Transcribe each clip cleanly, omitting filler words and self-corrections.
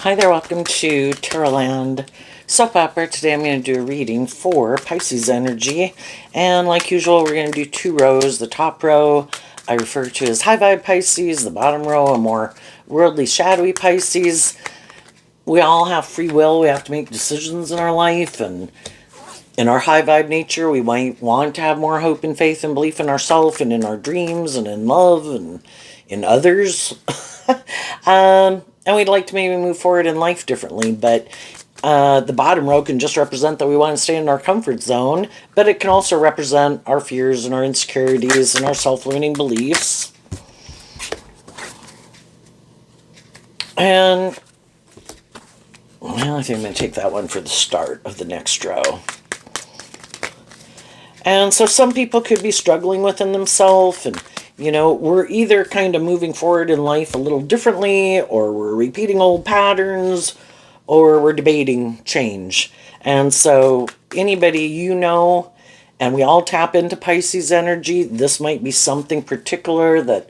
Hi there, welcome to Tarotland Soap Opera. Today I'm going to do a reading for Pisces energy. And like usual, we're going to do two rows. The top row I refer to as high vibe Pisces. The bottom row a more worldly, shadowy Pisces. We all have free will. We have to make decisions in our life. And in our high vibe nature, we might want to have more hope and faith and belief in ourselves and in our dreams and in love and in others. And we'd like to maybe move forward in life differently, but the bottom row can just represent that we want to stay in our comfort zone, but it can also represent our fears and our insecurities and our self-limiting beliefs. And well, I think I'm going to take that one for the start of the next row. And so some people could be struggling within themselves, and we're either kind of moving forward in life a little differently, or we're repeating old patterns, or we're debating change. And so anybody and we all tap into Pisces energy, this might be something particular that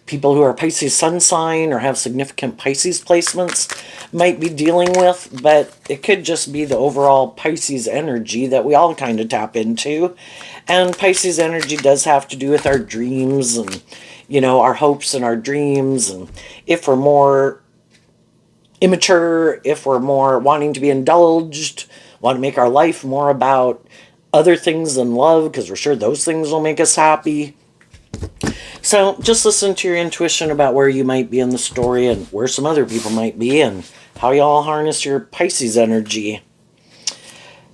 people who are Pisces sun sign or have significant Pisces placements might be dealing with, but it could just be the overall Pisces energy that we all kind of tap into. And Pisces energy does have to do with our dreams and, our hopes and our dreams. And if we're more immature, if we're more wanting to be indulged, want to make our life more about other things than love, because we're sure those things will make us happy. So just listen to your intuition about where you might be in the story and where some other people might be and how you all harness your Pisces energy.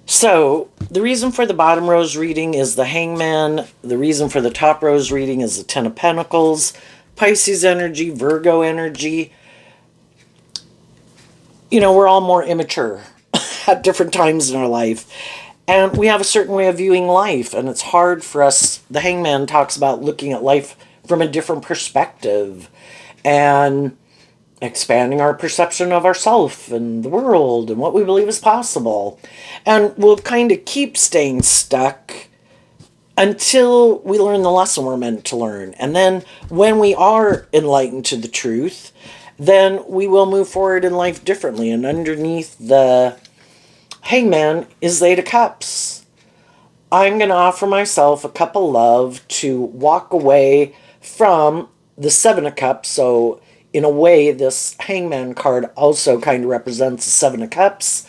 So the reason for the bottom row's reading is the Hangman. The reason for the top row's reading is the Ten of Pentacles, Pisces energy, Virgo energy. We're all more immature at different times in our life. And we have a certain way of viewing life, and it's hard for us. The Hangman talks about looking at life from a different perspective and expanding our perception of ourselves and the world and what we believe is possible. And we'll kind of keep staying stuck until we learn the lesson we're meant to learn. And then when we are enlightened to the truth, then we will move forward in life differently. And underneath the Hangman is the Eight of Cups. I'm going to offer myself a cup of love to walk away from the Seven of Cups. So in a way, this Hangman card also kind of represents the Seven of Cups,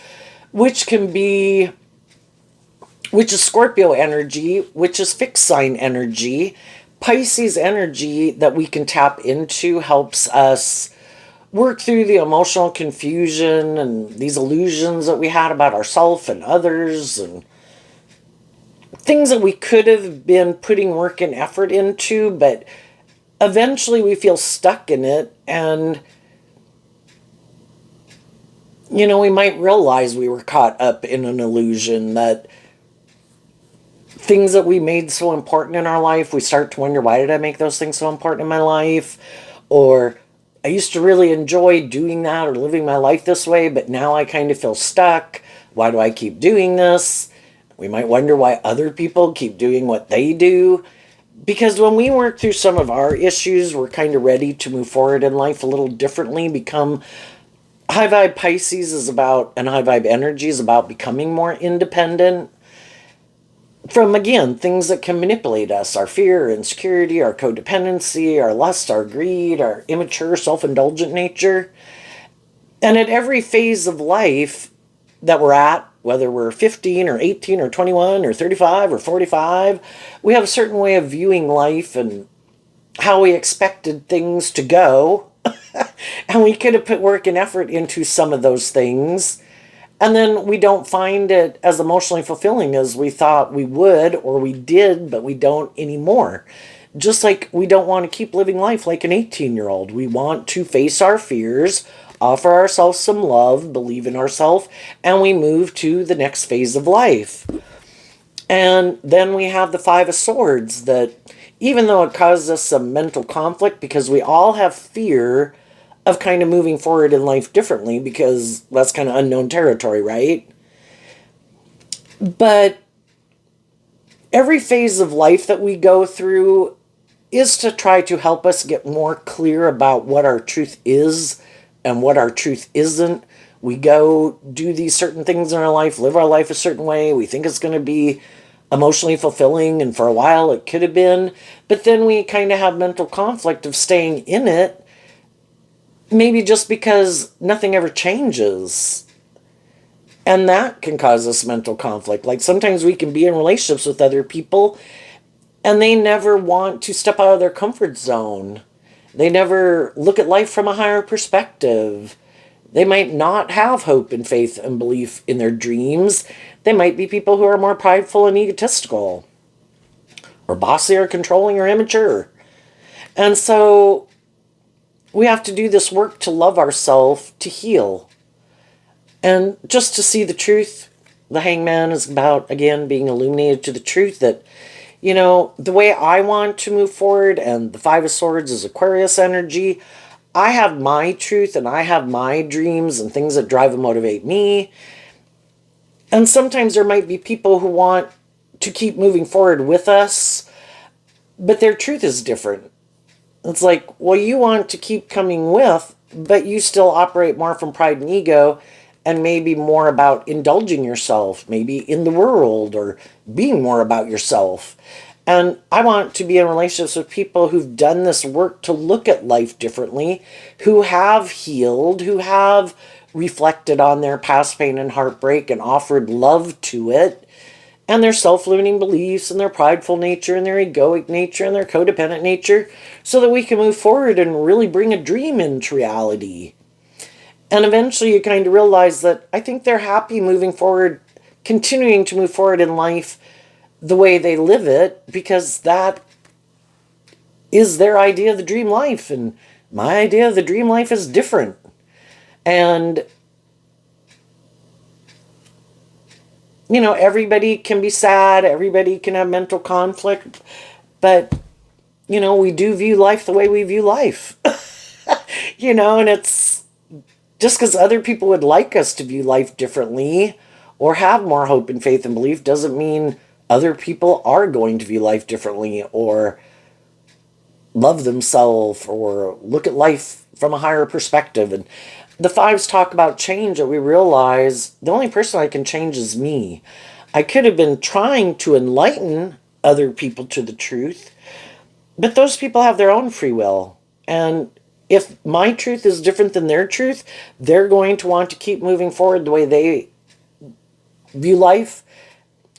which is Scorpio energy, which is fixed sign energy. Pisces energy that we can tap into helps us work through the emotional confusion and these illusions that we had about ourselves and others and things that we could have been putting work and effort into, but eventually we feel stuck in it, and we might realize we were caught up in an illusion, that things that we made so important in our life, we start to wonder, why did I make those things so important in my life? Or I used to really enjoy doing that or living my life this way, but now I kind of feel stuck. Why do I keep doing this? We might wonder why other people keep doing what they do. Because when we work through some of our issues, we're kind of ready to move forward in life a little differently, become high vibe Pisces is about, and high vibe energy is about becoming more independent from, again, things that can manipulate us, our fear, insecurity, our codependency, our lust, our greed, our immature, self-indulgent nature. And at every phase of life that we're at, whether we're 15 or 18 or 21 or 35 or 45, we have a certain way of viewing life and how we expected things to go. And we could have put work and effort into some of those things, and then we don't find it as emotionally fulfilling as we thought we would, or we did, but we don't anymore. Just like we don't want to keep living life like an 18-year-old. We want to face our fears, offer ourselves some love, believe in ourselves, and we move to the next phase of life. And then we have the Five of Swords, that even though it causes us some mental conflict, because we all have fear of kind of moving forward in life differently, because that's kind of unknown territory, right? But every phase of life that we go through is to try to help us get more clear about what our truth is and what our truth isn't. We go do these certain things in our life, live our life a certain way. We think it's going to be emotionally fulfilling, and for a while it could have been. But then we kind of have mental conflict of staying in it, maybe just because nothing ever changes. And that can cause us mental conflict. Like sometimes we can be in relationships with other people and they never want to step out of their comfort zone. They never look at life from a higher perspective. They might not have hope and faith and belief in their dreams. They might be people who are more prideful and egotistical, or bossy or controlling or immature. And so we have to do this work to love ourselves, to heal, and just to see the truth. The Hangman is about, again, being illuminated to the truth that, the way I want to move forward, and the Five of Swords is Aquarius energy. I have my truth and I have my dreams and things that drive and motivate me. And sometimes there might be people who want to keep moving forward with us, but their truth is different. It's like, well, you want to keep coming with, but you still operate more from pride and ego, and maybe more about indulging yourself, maybe in the world, or being more about yourself. And I want to be in relationships with people who've done this work to look at life differently, who have healed, who have reflected on their past pain and heartbreak and offered love to it, and their self-limiting beliefs and their prideful nature and their egoic nature and their codependent nature, so that we can move forward and really bring a dream into reality. And eventually you kind of realize that I think they're happy moving forward, continuing to move forward in life the way they live it, because that is their idea of the dream life. And my idea of the dream life is different. And, everybody can be sad, everybody can have mental conflict, but, we do view life the way we view life. And it's just because other people would like us to view life differently or have more hope and faith and belief doesn't mean other people are going to view life differently or love themselves or look at life from a higher perspective. And the fives talk about change, that we realize the only person I can change is me. I could have been trying to enlighten other people to the truth, but those people have their own free will. And if my truth is different than their truth, they're going to want to keep moving forward the way they view life.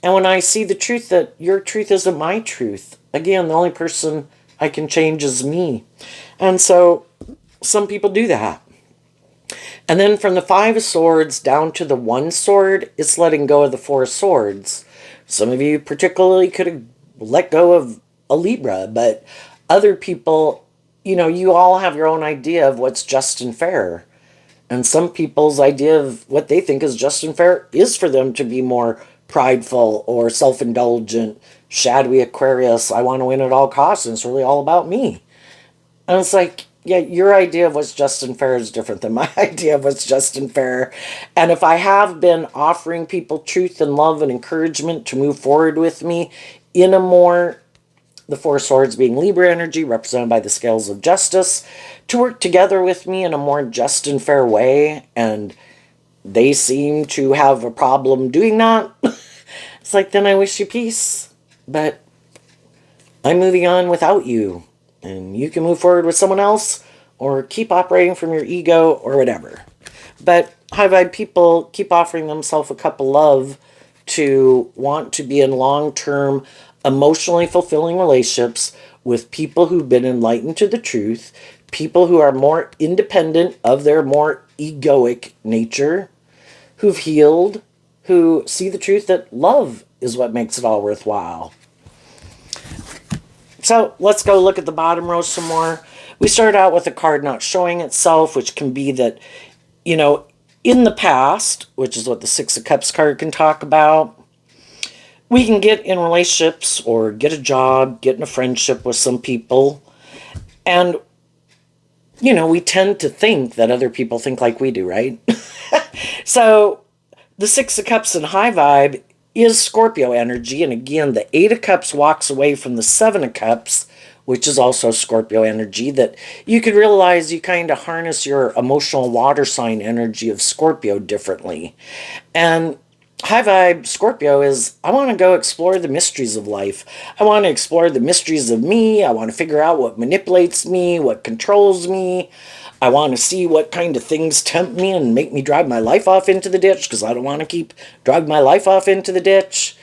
And when I see the truth that your truth isn't my truth, again, the only person I can change is me. And so some people do that. And then from the Five of Swords down to the One Sword, it's letting go of the Four of Swords. Some of you particularly could have let go of a Libra, but other people, you all have your own idea of what's just and fair. And some people's idea of what they think is just and fair is for them to be more prideful or self-indulgent, shadowy Aquarius, I want to win at all costs, and it's really all about me. And it's like, yeah, your idea of what's just and fair is different than my idea of what's just and fair. And if I have been offering people truth and love and encouragement to move forward with me in a more, the Four Swords being Libra energy, represented by the scales of justice, to work together with me in a more just and fair way, and they seem to have a problem doing that, it's like, then I wish you peace, but I'm moving on without you. And you can move forward with someone else or keep operating from your ego or whatever. But high vibe people keep offering themselves a cup of love to want to be in long-term, emotionally fulfilling relationships with people who've been enlightened to the truth, people who are more independent of their more egoic nature, who've healed, who see the truth that love is what makes it all worthwhile. So let's go look at the bottom row some more. We start out with a card not showing itself, which can be that, in the past, which is what the Six of Cups card can talk about, we can get in relationships or get a job, get in a friendship with some people, and, we tend to think that other people think like we do, right? So the Six of Cups in high vibe is Scorpio energy, and again, the Eight of Cups walks away from the Seven of Cups, which is also Scorpio energy, that you could realize you kind of harness your emotional water sign energy of Scorpio differently. And high vibe Scorpio is, I want to go explore the mysteries of life. I want to explore the mysteries of me. I want to figure out what manipulates me, what controls me. I want to see what kind of things tempt me and make me drive my life off into the ditch, because I don't want to keep driving my life off into the ditch.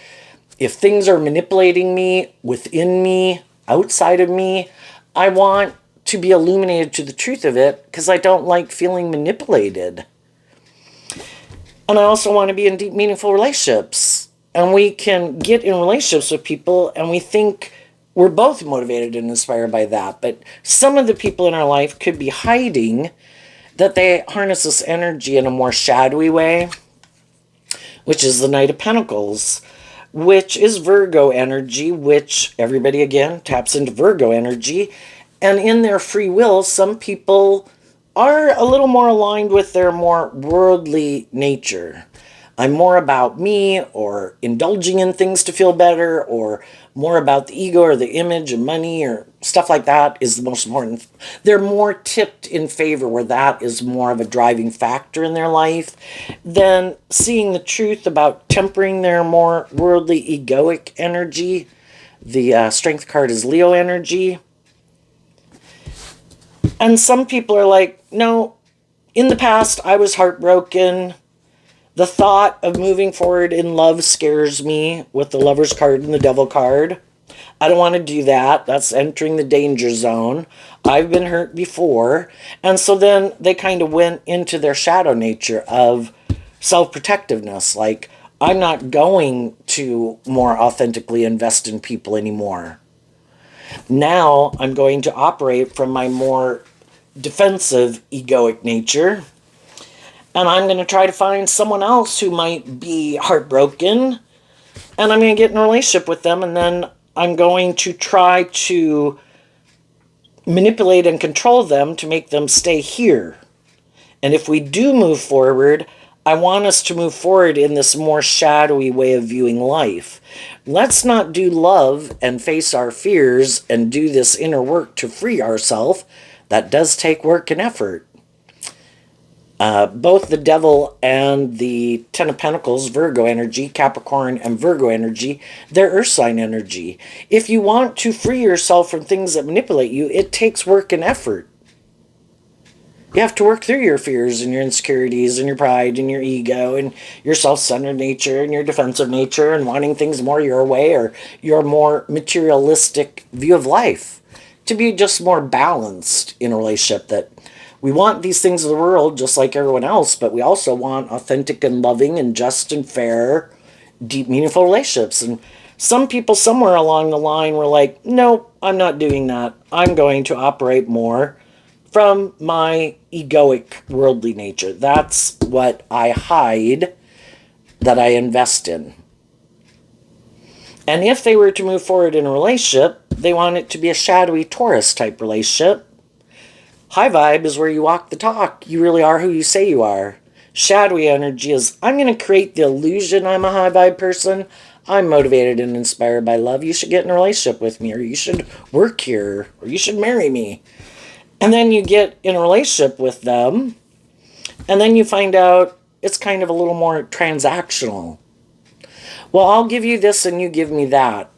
If things are manipulating me, within me, outside of me, I want to be illuminated to the truth of it, because I don't like feeling manipulated. And I also want to be in deep, meaningful relationships. And we can get in relationships with people and we think we're both motivated and inspired by that. But some of the people in our life could be hiding that they harness this energy in a more shadowy way, which is the Knight of Pentacles, which is Virgo energy, which everybody again taps into Virgo energy. And in their free will, some people are a little more aligned with their more worldly nature. I'm more about me, or indulging in things to feel better, or more about the ego or the image and money or stuff like that is the most important. They're more tipped in favor where that is more of a driving factor in their life than seeing the truth about tempering their more worldly egoic energy. The strength card is Leo energy. And some people are like, no, in the past I was heartbroken. The thought of moving forward in love scares me, with the Lover's card and the Devil card. I don't want to do that. That's entering the danger zone. I've been hurt before. And so then they kind of went into their shadow nature of self-protectiveness. Like, I'm not going to more authentically invest in people anymore. Now I'm going to operate from my more defensive egoic nature, and I'm going to try to find someone else who might be heartbroken, and I'm going to get in a relationship with them, and then I'm going to try to manipulate and control them to make them stay here. And if we do move forward, I want us to move forward in this more shadowy way of viewing life. Let's not do love and face our fears and do this inner work to free ourselves. That does take work and effort. Both the Devil and the Ten of Pentacles, Virgo energy, Capricorn and Virgo energy, they're earth sign energy. If you want to free yourself from things that manipulate you, it takes work and effort. You have to work through your fears and your insecurities and your pride and your ego and your self-centered nature and your defensive nature and wanting things more your way or your more materialistic view of life, to be just more balanced in a relationship. That we want these things of the world just like everyone else, but we also want authentic and loving and just and fair, deep, meaningful relationships. And some people somewhere along the line were like, nope, I'm not doing that. I'm going to operate more from my egoic, worldly nature. That's what I hide, that I invest in. And if they were to move forward in a relationship, they want it to be a shadowy Taurus type relationship. High vibe is where you walk the talk. You really are who you say you are. Shadowy energy is, I'm going to create the illusion I'm a high vibe person. I'm motivated and inspired by love. You should get in a relationship with me, or you should work here, or you should marry me. And then you get in a relationship with them, and then you find out it's kind of a little more transactional. Well, I'll give you this and you give me that.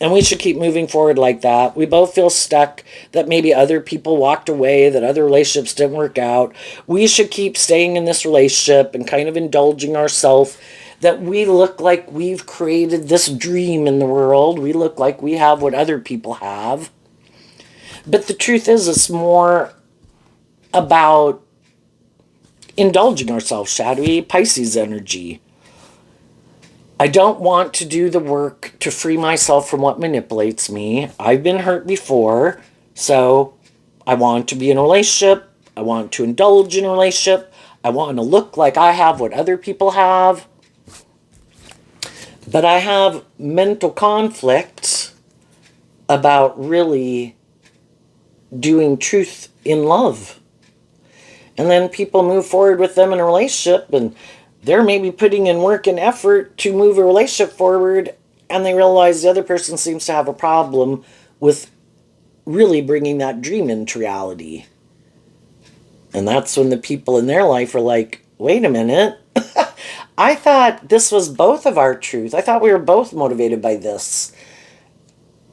And we should keep moving forward like that. We both feel stuck, that maybe other people walked away, that other relationships didn't work out. We should keep staying in this relationship and kind of indulging ourselves, that we look like we've created this dream in the world. We look like we have what other people have. But the truth is, it's more about indulging ourselves. Shadowy Pisces energy. I don't want to do the work to free myself from what manipulates me. I've been hurt before, so I want to be in a relationship. I want to indulge in a relationship. I want to look like I have what other people have. But I have mental conflict about really doing truth in love. And then people move forward with them in a relationship, and they're maybe putting in work and effort to move a relationship forward, and they realize the other person seems to have a problem with really bringing that dream into reality. And that's when the people in their life are like, wait a minute. I thought this was both of our truth. I thought we were both motivated by this.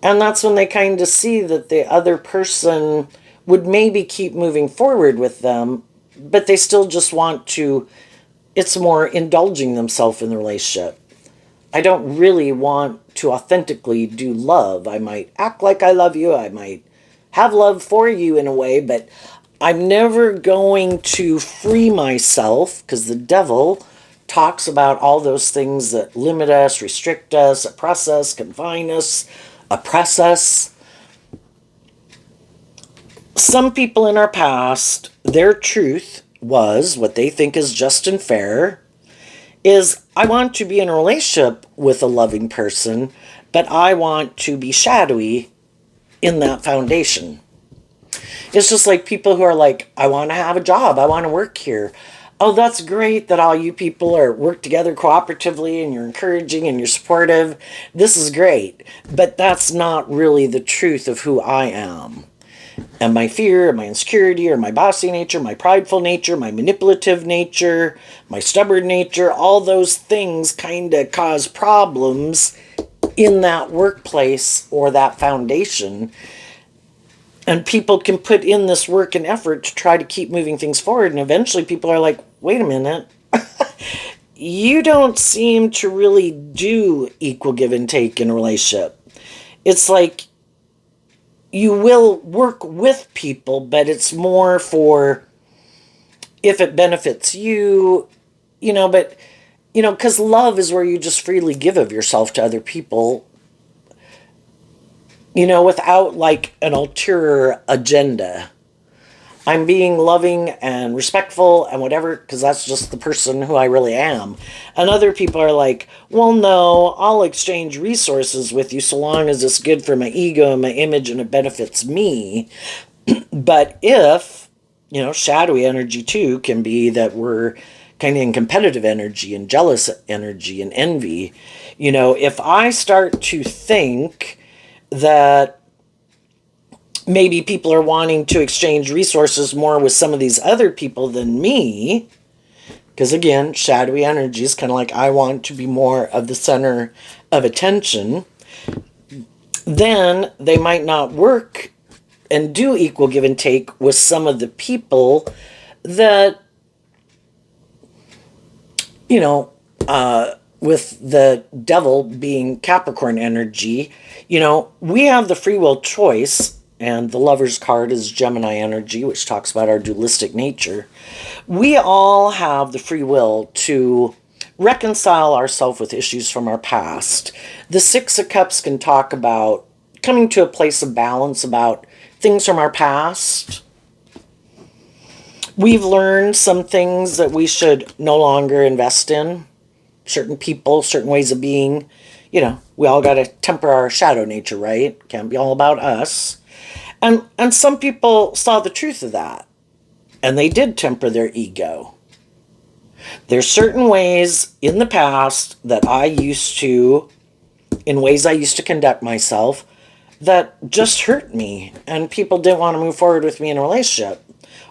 And that's when they kind of see that the other person would maybe keep moving forward with them, but they still just want to, it's more indulging themselves in the relationship. I don't really want to authentically do love. I might act like I love you. I might have love for you in a way, but I'm never going to free myself, because the devil talks about all those things that limit us, restrict us, oppress us, confine us, oppress us. Some people in our past, their truth was what they think is just and fair is, I want to be in a relationship with a loving person, but I want to be shadowy in that foundation. It's just like people who are like, I want to have a job, I want to work here. Oh, that's great that all you people are work together cooperatively and you're encouraging and you're supportive. This is great. But that's not really the truth of who I am. And my fear, my insecurity, or my bossy nature, my prideful nature, my manipulative nature, my stubborn nature, all those things kind of cause problems in that workplace or that foundation. And people can put in this work and effort to try to keep moving things forward. And eventually people are like, wait a minute. You don't seem to really do equal give and take in a relationship. It's like you will work with people, but it's more for if it benefits you, but, because love is where you just freely give of yourself to other people, without like an ulterior agenda. I'm being loving and respectful and whatever, because that's just the person who I really am. And other people are like, well, no, I'll exchange resources with you so long as it's good for my ego and my image and it benefits me. But if, shadowy energy too can be that we're kind of in competitive energy and jealous energy and envy. If I start to think that maybe people are wanting to exchange resources more with some of these other people than me, because again, shadowy energy is kind of like I want to be more of the center of attention, then they might not work and do equal give and take with some of the people that, with the devil being Capricorn energy, we have the free will choice, and the Lover's card is Gemini energy, which talks about our dualistic nature. We all have the free will to reconcile ourselves with issues from our past. The Six of Cups can talk about coming to a place of balance about things from our past. We've learned some things that we should no longer invest in. Certain people, certain ways of being. We all got to temper our shadow nature, right? Can't be all about us. And some people saw the truth of that. And they did temper their ego. There's certain ways in the past that in ways I used to conduct myself, that just hurt me. And people didn't want to move forward with me in a relationship.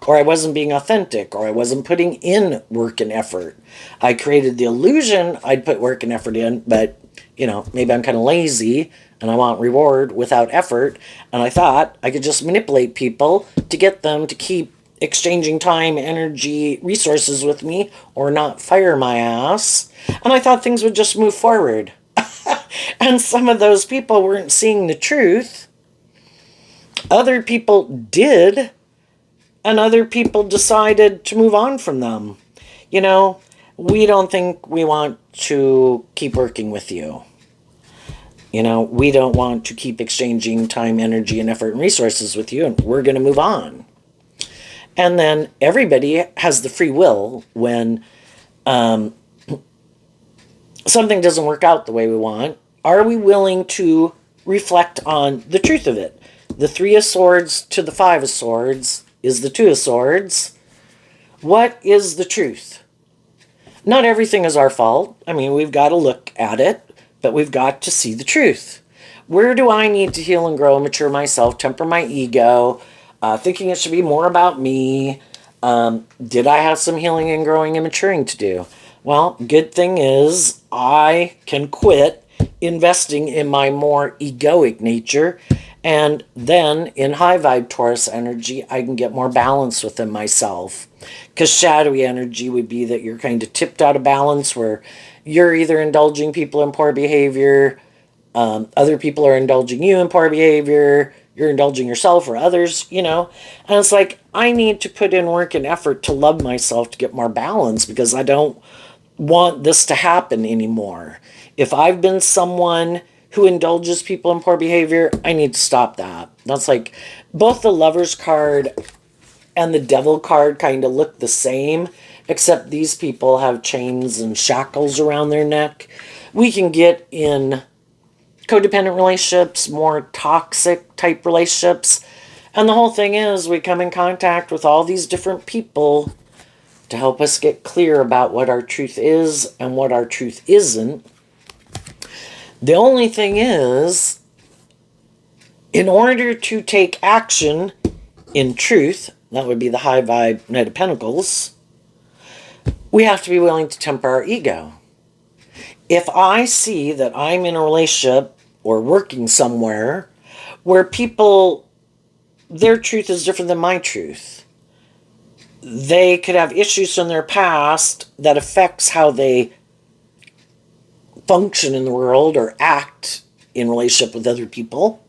Or I wasn't being authentic, or I wasn't putting in work and effort. I created the illusion I'd put work and effort in, but, maybe I'm kind of lazy and I want reward without effort. And I thought I could just manipulate people to get them to keep exchanging time, energy, resources with me, or not fire my ass. And I thought things would just move forward. And some of those people weren't seeing the truth. Other people did. And other people decided to move on from them. We don't think we want to keep working with you. We don't want to keep exchanging time, energy, and effort and resources with you, and we're going to move on. And then everybody has the free will when something doesn't work out the way we want. Are we willing to reflect on the truth of it? The Three of Swords to the Five of Swords is the Two of Swords. What is the truth? Not everything is our fault. I mean, we've got to look at it, but we've got to see the truth. Where do I need to heal and grow and mature myself, temper my ego, thinking it should be more about me? Did I have some healing and growing and maturing to do? Well, good thing is I can quit investing in my more egoic nature, and then in high vibe Taurus energy, I can get more balance within myself. Because shadowy energy would be that you're kind of tipped out of balance, where you're either indulging people in poor behavior, other people are indulging you in poor behavior, you're indulging yourself or others, And it's like, I need to put in work and effort to love myself to get more balance, because I don't want this to happen anymore. If I've been someone who indulges people in poor behavior, I need to stop that. That's like both the Lover's card and the Devil card kind of look the same, except these people have chains and shackles around their neck. We can get in codependent relationships, more toxic type relationships. And the whole thing is, we come in contact with all these different people to help us get clear about what our truth is and what our truth isn't. The only thing is, in order to take action in truth, that would be the high vibe Knight of Pentacles, we have to be willing to temper our ego. If I see that I'm in a relationship or working somewhere where people, their truth is different than my truth, they could have issues in their past that affects how they function in the world or act in relationship with other people.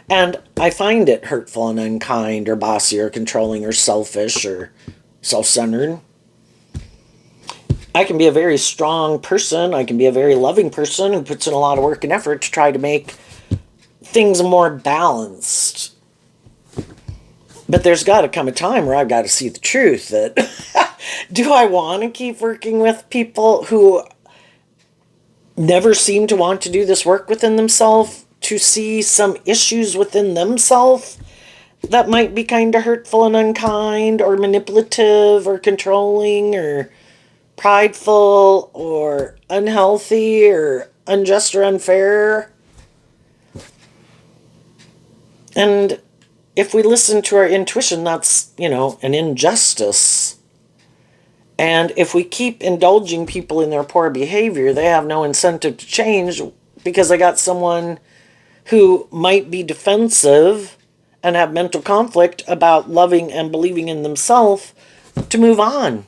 And I find it hurtful and unkind or bossy or controlling or selfish or self-centered. I can be a very strong person. I can be a very loving person who puts in a lot of work and effort to try to make things more balanced. But there's got to come a time where I've got to see the truth that do I want to keep working with people who never seem to want to do this work within themselves, to see some issues within themselves that might be kind of hurtful and unkind or manipulative or controlling or prideful or unhealthy or unjust or unfair? And if we listen to our intuition, that's, an injustice. And if we keep indulging people in their poor behavior, they have no incentive to change, because they got someone who might be defensive and have mental conflict about loving and believing in themselves to move on.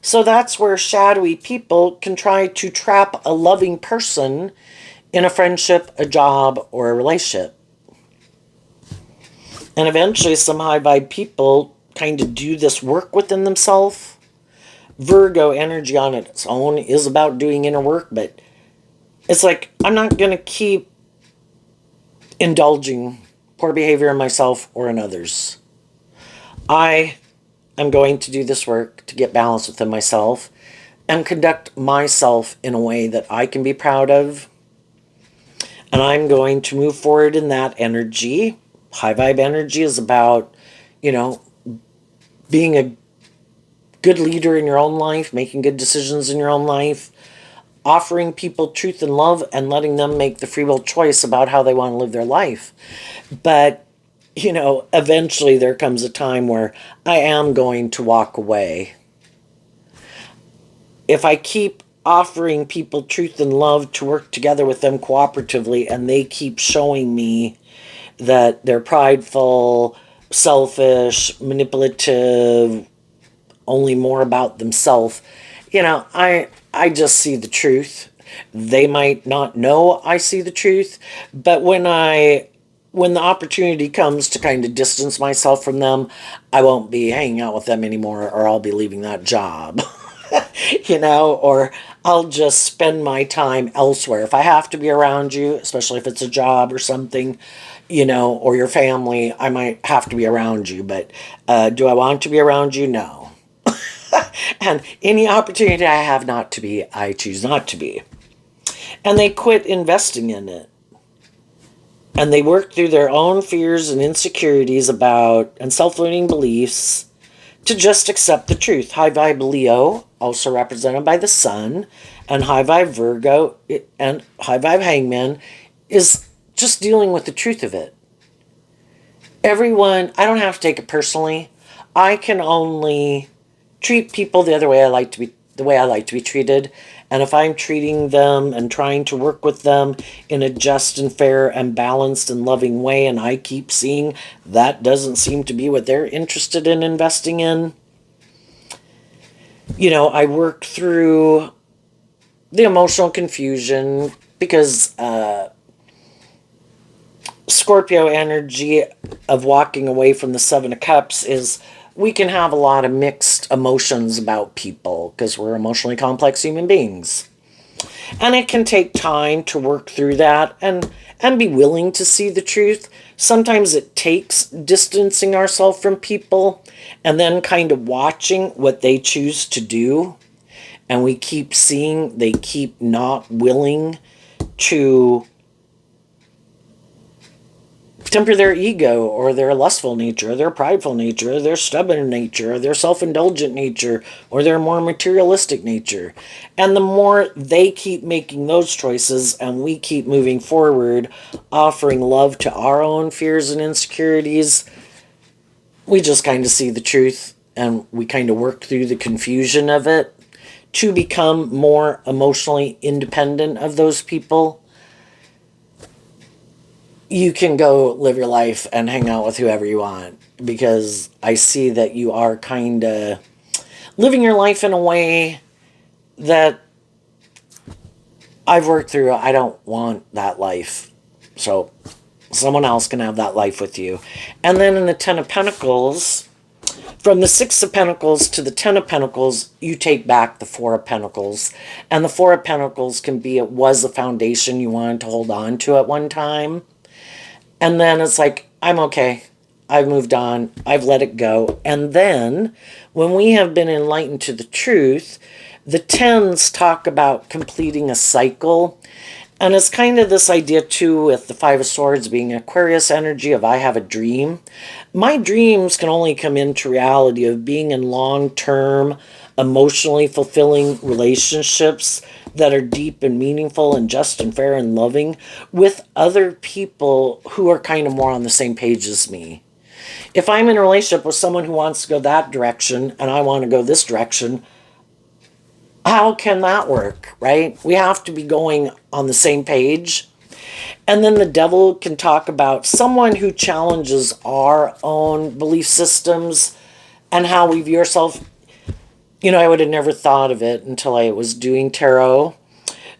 So that's where shadowy people can try to trap a loving person in a friendship, a job, or a relationship. And eventually some high vibe people kind of do this work within themselves. Virgo energy on its own is about doing inner work, but it's like, I'm not going to keep indulging poor behavior in myself or in others. I am going to do this work to get balance within myself and conduct myself in a way that I can be proud of. And I'm going to move forward in that energy. High vibe energy is about, being a good leader in your own life, making good decisions in your own life, offering people truth and love, and letting them make the free will choice about how they want to live their life. But, eventually there comes a time where I am going to walk away. If I keep offering people truth and love to work together with them cooperatively, and they keep showing me that they're prideful, selfish, manipulative, only more about themselves, I just see the truth. They might not know I see the truth, but when the opportunity comes to kind of distance myself from them, I won't be hanging out with them anymore, or I'll be leaving that job. Or I'll just spend my time elsewhere. If I have to be around you, especially if it's a job or something, or your family, I might have to be around you. But do I want to be around you? No. And any opportunity I have not to be, I choose not to be. And they quit investing in it. And they work through their own fears and insecurities and self-limiting beliefs to just accept the truth. High vibe Leo, also represented by the Sun, and high vibe Virgo and high vibe Hangman is just dealing with the truth of it. Everyone, I don't have to take it personally. I can only treat people the other way I like to be, the way I like to be treated. And if I'm treating them and trying to work with them in a just and fair and balanced and loving way, and I keep seeing that doesn't seem to be what they're interested in investing in, I work through the emotional confusion because Scorpio energy of walking away from the Seven of Cups is we can have a lot of mixed emotions about people because we're emotionally complex human beings. And it can take time to work through that and be willing to see the truth. Sometimes it takes distancing ourselves from people and then kind of watching what they choose to do. And we keep seeing they keep not willing to temper their ego or their lustful nature or their prideful nature or their stubborn nature or their self-indulgent nature or their more materialistic nature. And the more they keep making those choices and we keep moving forward, offering love to our own fears and insecurities, we just kind of see the truth and we kind of work through the confusion of it to become more emotionally independent of those people. You can go live your life and hang out with whoever you want because I see that you are kind of living your life in a way that I've worked through. I don't want that life. So someone else can have that life with you. And then in the Ten of Pentacles, from the Six of Pentacles to the Ten of Pentacles, you take back the Four of Pentacles. And the Four of Pentacles can be, it was a foundation you wanted to hold on to at one time. And then it's like, I'm okay. I've moved on. I've let it go. And then when we have been enlightened to the truth, the tens talk about completing a cycle. And it's kind of this idea too with the Five of Swords being Aquarius energy of I have a dream. My dreams can only come into reality of being in long-term, emotionally fulfilling relationships that are deep and meaningful and just and fair and loving with other people who are kind of more on the same page as me. If I'm in a relationship with someone who wants to go that direction and I want to go this direction, how can that work, right? We have to be going on the same page. And then the devil can talk about someone who challenges our own belief systems and how we view ourselves. I would have never thought of it until I was doing tarot.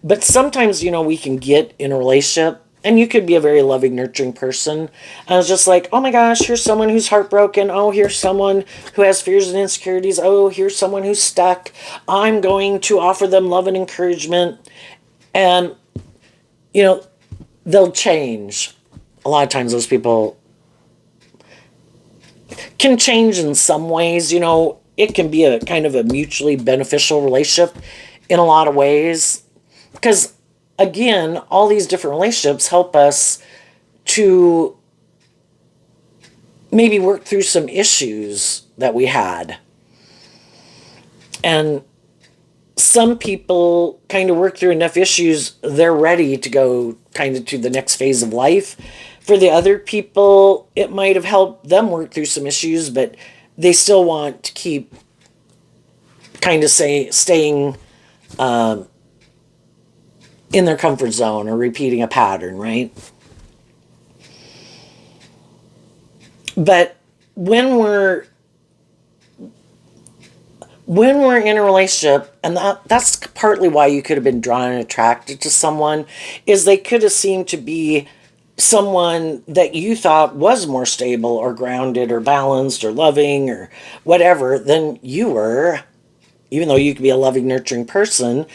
But sometimes, we can get in a relationship and you could be a very loving, nurturing person. And I was just like, oh my gosh, here's someone who's heartbroken. Oh, here's someone who has fears and insecurities. Oh, here's someone who's stuck. I'm going to offer them love and encouragement. And, they'll change. A lot of times those people can change in some ways. It can be a kind of a mutually beneficial relationship in a lot of ways. Because, again, all these different relationships help us to maybe work through some issues that we had. And some people kind of work through enough issues, they're ready to go kind of to the next phase of life. For the other people, it might have helped them work through some issues, but they still want to keep kind of staying in their comfort zone or repeating a pattern, right? But when we're in a relationship, and that's partly why you could have been drawn and attracted to someone, is they could have seemed to be someone that you thought was more stable or grounded or balanced or loving or whatever than you were, even though you could be a loving, nurturing person.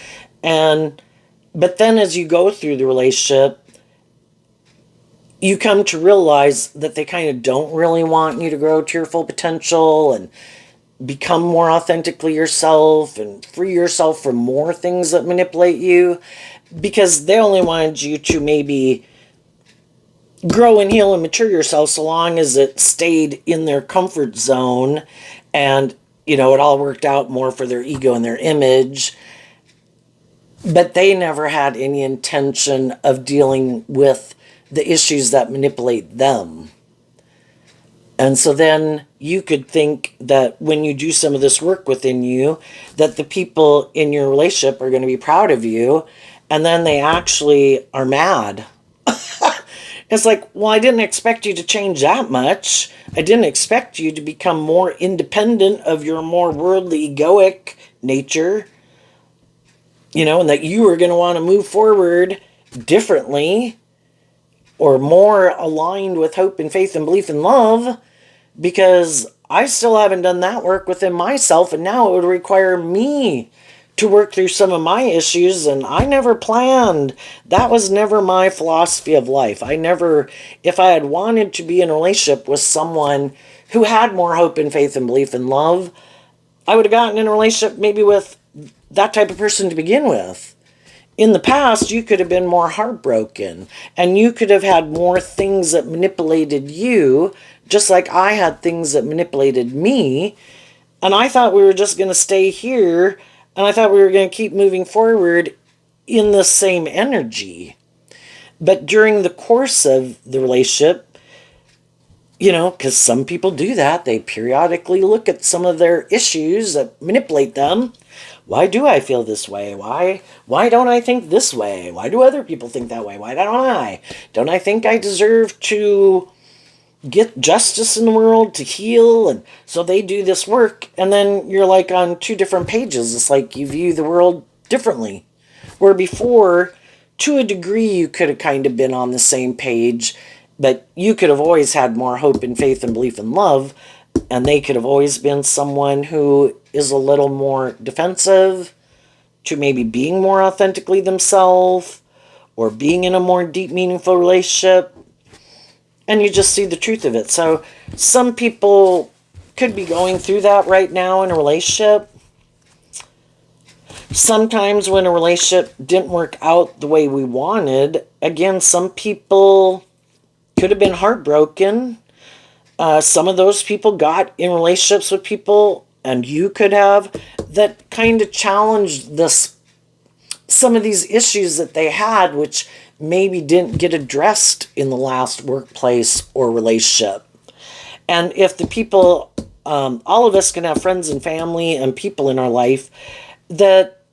But then as you go through the relationship, you come to realize that they kind of don't really want you to grow to your full potential and become more authentically yourself and free yourself from more things that manipulate you, because they only wanted you to maybe grow and heal and mature yourself so long as it stayed in their comfort zone and, it all worked out more for their ego and their image. But they never had any intention of dealing with the issues that manipulate them. And so then you could think that when you do some of this work within you, that the people in your relationship are going to be proud of you, and then they actually are mad. It's like, well, I didn't expect you to change that much. I didn't expect you to become more independent of your more worldly, egoic nature, and that you were going to want to move forward differently or more aligned with hope and faith and belief and love, because I still haven't done that work within myself, and now it would require me to work through some of my issues, and I never planned. That was never my philosophy of life. If I had wanted to be in a relationship with someone who had more hope and faith and belief and love, I would have gotten in a relationship maybe with that type of person to begin with. In the past, you could have been more heartbroken, and you could have had more things that manipulated you, just like I had things that manipulated me. And I thought we were just going to stay here, and I thought we were going to keep moving forward in the same energy. But during the course of the relationship, because some people do that, they periodically look at some of their issues that manipulate them. Why do I feel this way? Why don't I think this way? Why do other people think that way? Why don't I? Don't I think I deserve to get justice in the world, to heal? And so they do this work, and then you're like on two different pages. It's like you view the world differently. Where before, to a degree, you could have kind of been on the same page, but you could have always had more hope and faith and belief and love, and they could have always been someone who is a little more defensive to maybe being more authentically themselves or being in a more deep, meaningful relationship. And you just see the truth of it. So some people could be going through that right now in a relationship. Sometimes when a relationship didn't work out the way we wanted, again, some people could have been heartbroken. Some of those people got in relationships with people, and you could have, that kind of challenged some of these issues that they had, which maybe didn't get addressed in the last workplace or relationship. And if the people, all of us can have friends and family and people in our life that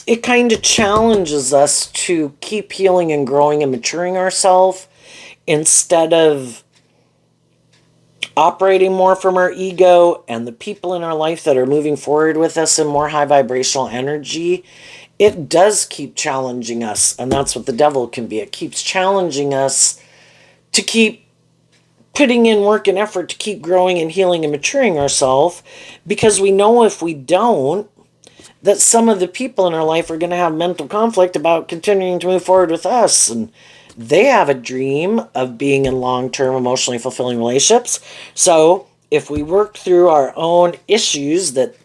it kind of challenges us to keep healing and growing and maturing ourselves instead of operating more from our ego, and the people in our life that are moving forward with us in more high vibrational energy. It does keep challenging us, and that's what the devil can be. It keeps challenging us to keep putting in work and effort to keep growing and healing and maturing ourselves, because we know if we don't, that some of the people in our life are going to have mental conflict about continuing to move forward with us, and they have a dream of being in long-term emotionally fulfilling relationships. So if we work through our own issues that,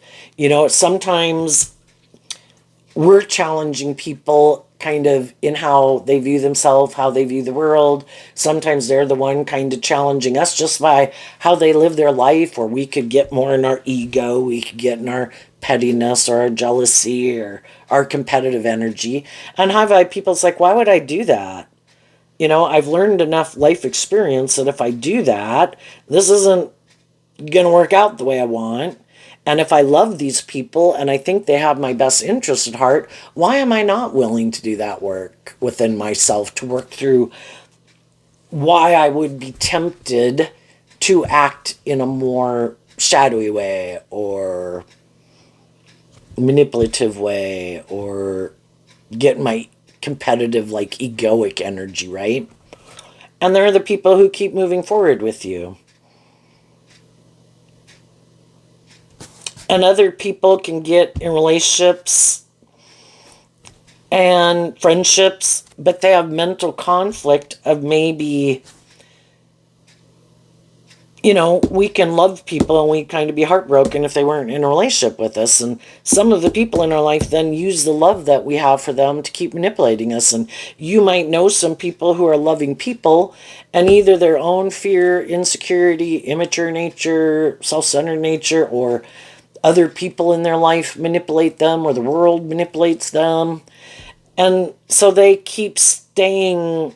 sometimes we're challenging people kind of in how they view themselves, how they view the world. Sometimes they're the one kind of challenging us just by how they live their life, or we could get more in our ego, we could get in our pettiness or our jealousy or our competitive energy. And high vibe people, it's like, why would I do that? I've learned enough life experience that if I do that, this isn't going to work out the way I want. And if I love these people and I think they have my best interest at heart, why am I not willing to do that work within myself to work through why I would be tempted to act in a more shadowy way or manipulative way or get my competitive, like egoic energy, right? And they're the people who keep moving forward with you. And other people can get in relationships and friendships, but they have mental conflict of maybe, we can love people and we kind of be heartbroken if they weren't in a relationship with us. And some of the people in our life then use the love that we have for them to keep manipulating us. And you might know some people who are loving people, and either their own fear, insecurity, immature nature, self-centered nature, or other people in their life manipulate them, or the world manipulates them. And so they keep staying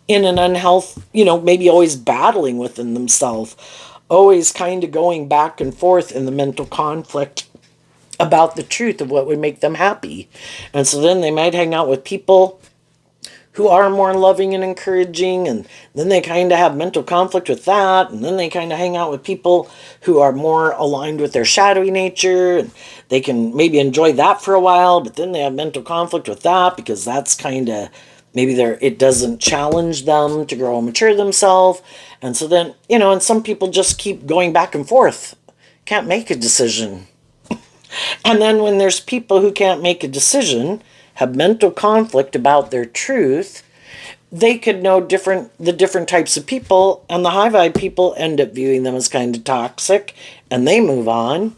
in an unhealthy, maybe always battling within themselves, always kind of going back and forth in the mental conflict about the truth of what would make them happy. And so then they might hang out with people who are more loving and encouraging, and then they kind of have mental conflict with that, and then they kind of hang out with people who are more aligned with their shadowy nature, and they can maybe enjoy that for a while, but then they have mental conflict with that because that's kind of maybe it doesn't challenge them to grow and mature themselves. And so then, and some people just keep going back and forth, can't make a decision. And then when there's people who can't make a decision, have mental conflict about their truth, they could know the different types of people, and the high vibe people end up viewing them as kind of toxic, and they move on.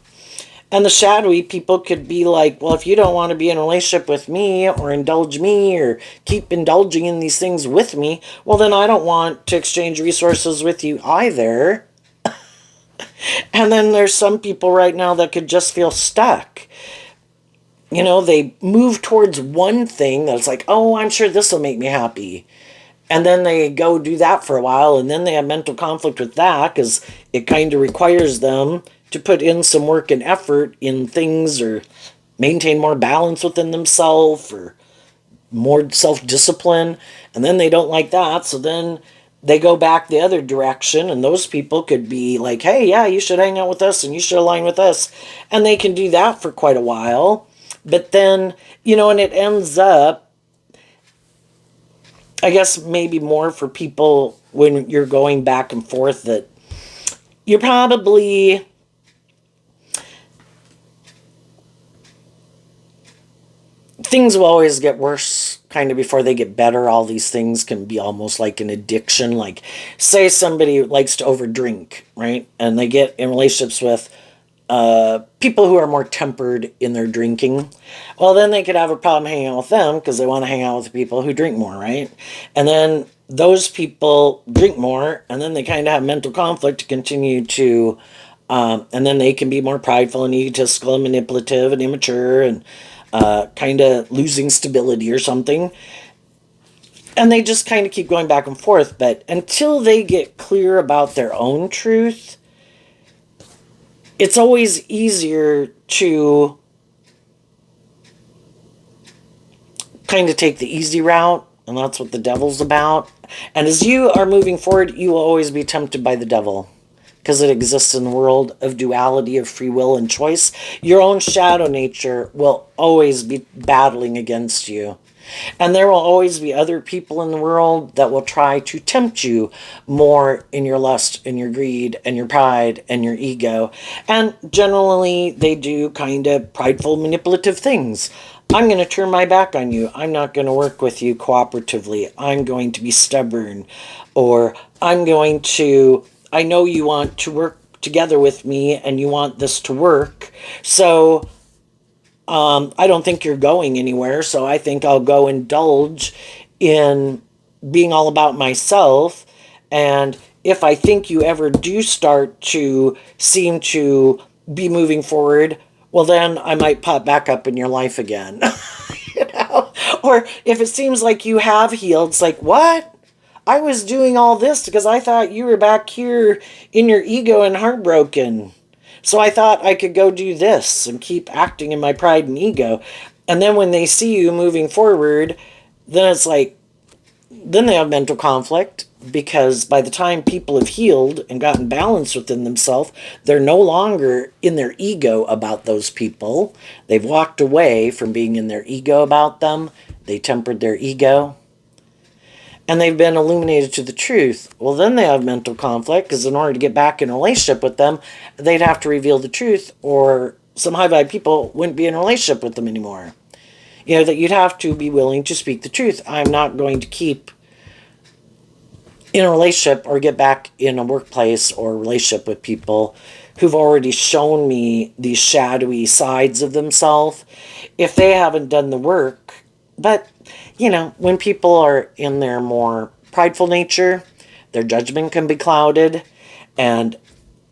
And the shadowy people could be like, well, if you don't want to be in a relationship with me or indulge me or keep indulging in these things with me, well, then I don't want to exchange resources with you either. And then there's some people right now that could just feel stuck. They move towards one thing that's like, oh, I'm sure this will make me happy. And then they go do that for a while, and then they have mental conflict with that because it kind of requires them to put in some work and effort in things or maintain more balance within themselves or more self-discipline. And then they don't like that, so then they go back the other direction, and those people could be like, hey, yeah, you should hang out with us and you should align with us. And they can do that for quite a while. But then, and it ends up, I guess maybe more for people when you're going back and forth, that you're probably things will always get worse kind of before they get better. All these things can be almost like an addiction. Like, say somebody likes to overdrink, right? And they get in relationships with people who are more tempered in their drinking. Well, then they could have a problem hanging out with them because they want to hang out with people who drink more, right? And then those people drink more, and then they kind of have mental conflict to continue to, and then they can be more prideful and egotistical and manipulative and immature and kind of losing stability or something. And they just kind of keep going back and forth. But until they get clear about their own truth, it's always easier to kind of take the easy route, and that's what the devil's about. And as you are moving forward, you will always be tempted by the devil because it exists in the world of duality, of free will and choice. Your own shadow nature will always be battling against you. And there will always be other people in the world that will try to tempt you more in your lust and your greed and your pride and your ego. And generally, they do kind of prideful, manipulative things. I'm going to turn my back on you. I'm not going to work with you cooperatively. I'm going to be stubborn. Or I know you want to work together with me and you want this to work. So I don't think you're going anywhere, so I think I'll go indulge in being all about myself. And if I think you ever do start to seem to be moving forward, well, then I might pop back up in your life again. Or if it seems like you have healed, it's like, what? I was doing all this because I thought you were back here in your ego and heartbroken. So I thought I could go do this and keep acting in my pride and ego. And then when they see you moving forward, then it's like, then they have mental conflict because by the time people have healed and gotten balance within themselves, they're no longer in their ego about those people. They've walked away from being in their ego about them. They tempered their ego. And they've been illuminated to the truth. Well, then they have mental conflict because in order to get back in a relationship with them, they'd have to reveal the truth, or some high vibe people wouldn't be in a relationship with them anymore. That you'd have to be willing to speak the truth. I'm not going to keep in a relationship or get back in a workplace or relationship with people who've already shown me these shadowy sides of themselves if they haven't done the work. But when people are in their more prideful nature, their judgment can be clouded, and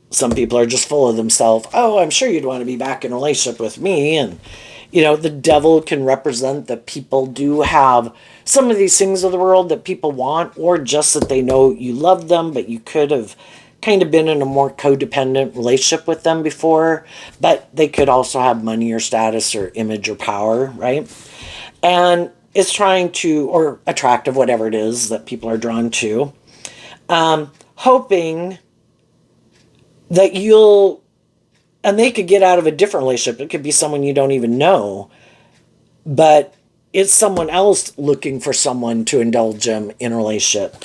some people are just full of themselves. Oh, I'm sure you'd want to be back in a relationship with me, and The devil can represent that people do have some of these things of the world that people want, or just that they know you love them, but you could have kind of been in a more codependent relationship with them before. But they could also have money or status or image or power, right? And it's trying to, or attractive, whatever it is that people are drawn to, hoping that you'll, and they could get out of a different relationship. It could be someone you don't even know, but it's someone else looking for someone to indulge them in a relationship.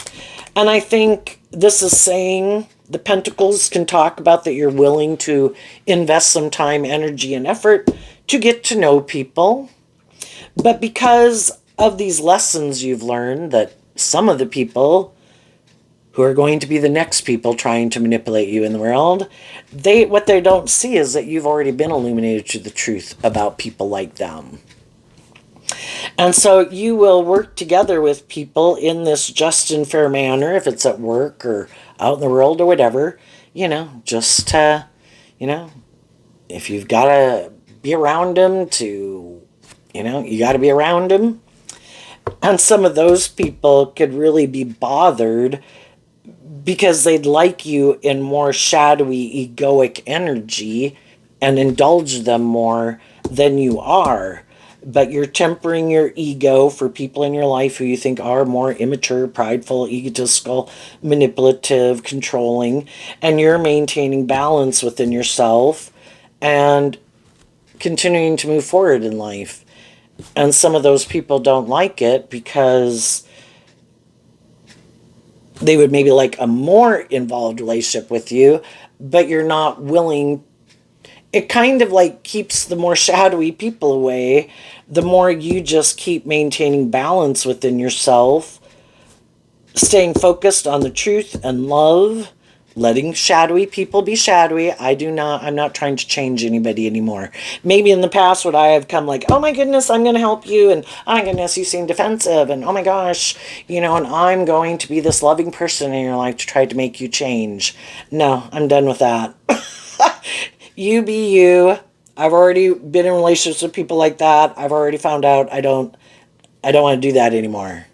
And I think this is saying the Pentacles can talk about that you're willing to invest some time, energy, and effort to get to know people. But because of these lessons you've learned, that some of the people who are going to be the next people trying to manipulate you in the world, what they don't see is that you've already been illuminated to the truth about people like them. And so you will work together with people in this just and fair manner, if it's at work or out in the world or whatever, just to, if you've got to be around them to, you got to be around them. And some of those people could really be bothered because they'd like you in more shadowy, egoic energy and indulge them more than you are. But you're tempering your ego for people in your life who you think are more immature, prideful, egotistical, manipulative, controlling, and you're maintaining balance within yourself and continuing to move forward in life. And some of those people don't like it because they would maybe like a more involved relationship with you, but you're not willing. It kind of like keeps the more shadowy people away, the more you just keep maintaining balance within yourself, staying focused on the truth and love, letting shadowy people be shadowy. I'm not trying to change anybody anymore. Maybe in the past would I have come like, oh my goodness, I'm going to help you, and oh my goodness, you seem defensive, and oh my gosh, and I'm going to be this loving person in your life to try to make you change. No, I'm done with that. You be you. I've already been in relationships with people like that. I've already found out I don't want to do that anymore.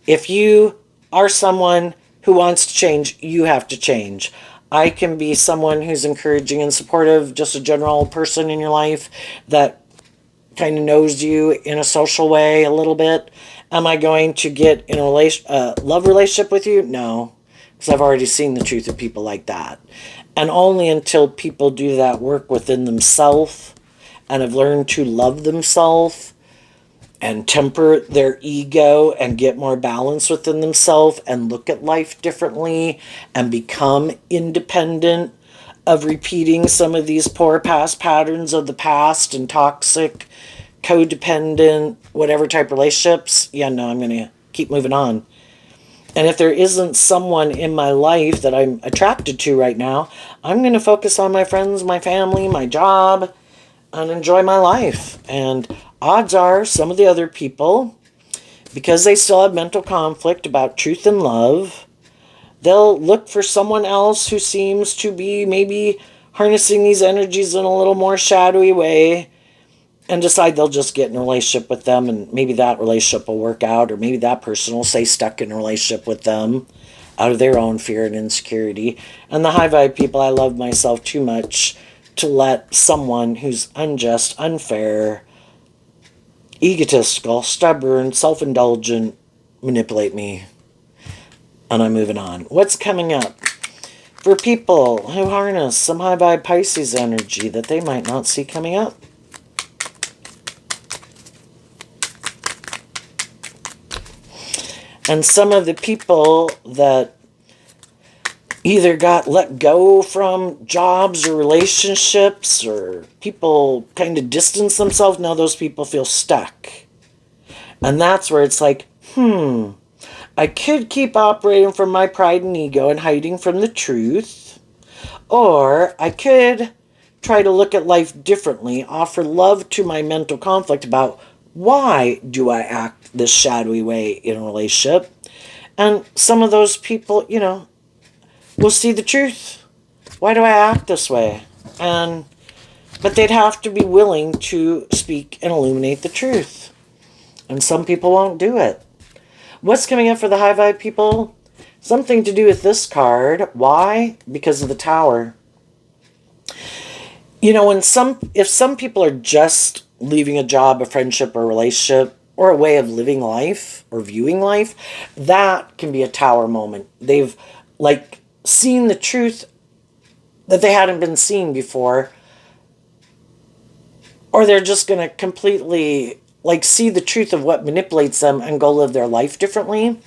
If you are someone who wants to change, you have to change. I can be someone who's encouraging and supportive, just a general person in your life that kind of knows you in a social way a little bit. Am I going to get in a love relationship with you? No, because I've already seen the truth of people like that. And only until people do that work within themselves and have learned to love themselves and temper their ego and get more balance within themselves and look at life differently and become independent of repeating some of these poor past patterns of the past and toxic, codependent, whatever type relationships, I'm going to keep moving on. And if there isn't someone in my life that I'm attracted to right now, I'm going to focus on my friends, my family, my job, and enjoy my life. And odds are some of the other people, because they still have mental conflict about truth and love, they'll look for someone else who seems to be maybe harnessing these energies in a little more shadowy way and decide they'll just get in a relationship with them, and maybe that relationship will work out, or maybe that person will stay stuck in a relationship with them out of their own fear and insecurity. And the high vibe people, I love myself too much to let someone who's unjust, unfair, egotistical, stubborn, self-indulgent manipulate me. And I'm moving on. What's coming up for people who harness some high vibe Pisces energy that they might not see coming up? And some of the people that either got let go from jobs or relationships, or people kind of distance themselves, now those people feel stuck. And that's where it's like, I could keep operating from my pride and ego and hiding from the truth, or I could try to look at life differently, offer love to my mental conflict about why do I act this shadowy way in a relationship. And some of those people, will see the truth. Why do I act this way? And But they'd have to be willing to speak and illuminate the truth. And some people won't do it. What's coming up for the high vibe people? Something to do with this card. Why? Because of the Tower. You know, if some people are just leaving a job, a friendship, or a relationship, or a way of living life or viewing life, that can be a Tower moment. They've like seen the truth that they hadn't been seen before, or they're just going to completely like see the truth of what manipulates them and go live their life differently.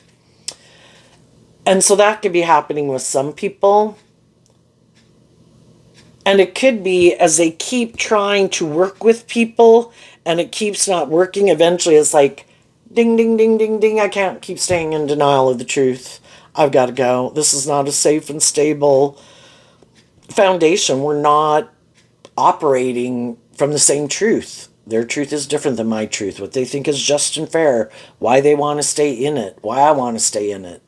And so that could be happening with some people. And it could be as they keep trying to work with people and it keeps not working, eventually it's like, ding, ding, ding, ding, ding, I can't keep staying in denial of the truth. I've got to go. This is not a safe and stable foundation. We're not operating from the same truth. Their truth is different than my truth. What they think is just and fair. Why they want to stay in it. Why I want to stay in it.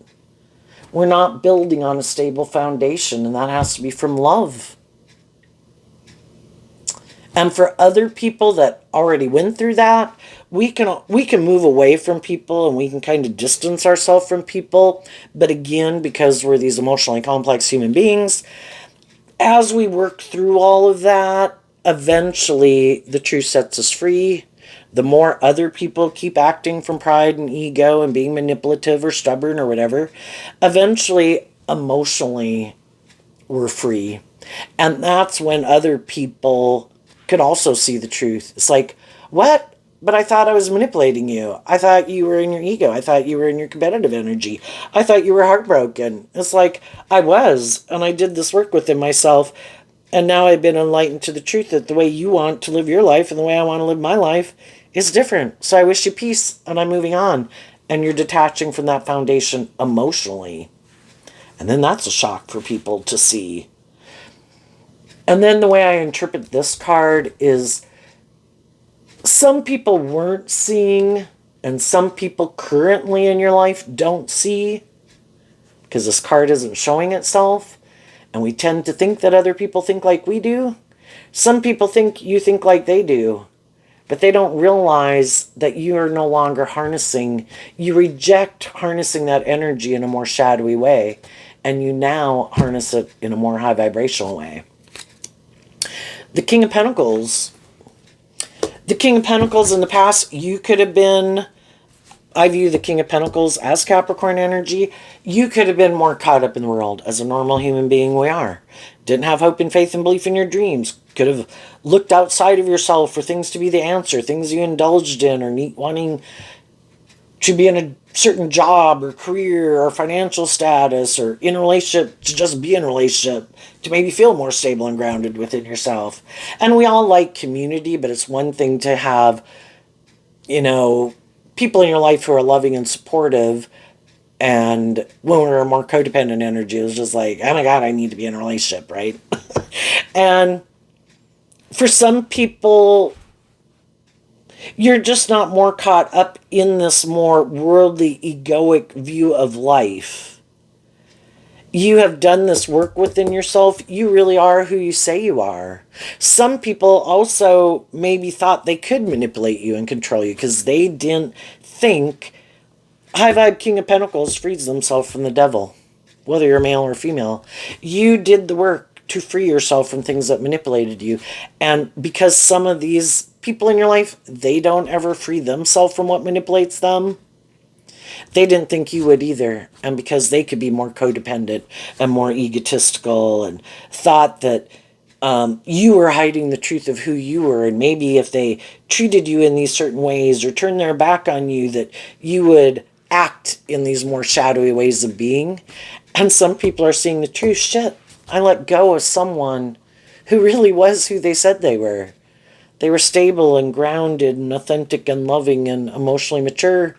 We're not building on a stable foundation, and that has to be from love. And for other people that already went through that, we can move away from people and we can kind of distance ourselves from people. But again, because we're these emotionally complex human beings, as we work through all of that, eventually the truth sets us free. The more other people keep acting from pride and ego and being manipulative or stubborn or whatever, eventually emotionally we're free. And that's when other people can also see the truth. It's like, what? But I thought I was manipulating you. I thought you were in your ego. I thought you were in your competitive energy. I thought you were heartbroken. It's like, I was, and I did this work within myself. And now I've been enlightened to the truth that the way you want to live your life and the way I want to live my life is different. So I wish you peace, and I'm moving on. And you're detaching from that foundation emotionally. And then that's a shock for people to see. And then the way I interpret this card is some people weren't seeing, and some people currently in your life don't see, because this card isn't showing itself. And we tend to think that other people think like we do. Some people think you think like they do, but they don't realize that you are no longer harnessing. You reject harnessing that energy in a more shadowy way, and you now harness it in a more high vibrational way. The King of Pentacles. The King of Pentacles in the past, you could have been, I view the King of Pentacles as Capricorn energy. You could have been more caught up in the world as a normal human being we are. Didn't have hope and faith and belief in your dreams. Could have looked outside of yourself for things to be the answer, things you indulged in or wanting to be in a certain job or career or financial status or in a relationship to just be in a relationship to maybe feel more stable and grounded within yourself. And we all like community, but it's one thing to have, people in your life who are loving and supportive. And when we're a more codependent energy, it's just like, oh my God, I need to be in a relationship, right? And for some people, you're just not more caught up in this more worldly, egoic view of life. You have done this work within yourself. You really are who you say you are. Some people also maybe thought they could manipulate you and control you because they didn't think. High vibe King of Pentacles frees themselves from the devil, whether you're male or female. You did the work to free yourself from things that manipulated you. And because some of these people in your life, they don't ever free themselves from what manipulates them, they didn't think you would either. And because they could be more codependent and more egotistical and thought that you were hiding the truth of who you were, and maybe if they treated you in these certain ways or turned their back on you, that you would act in these more shadowy ways of being. And some people are seeing the truth. Shit, I let go of someone who really was who they said they were. They were stable and grounded and authentic and loving and emotionally mature,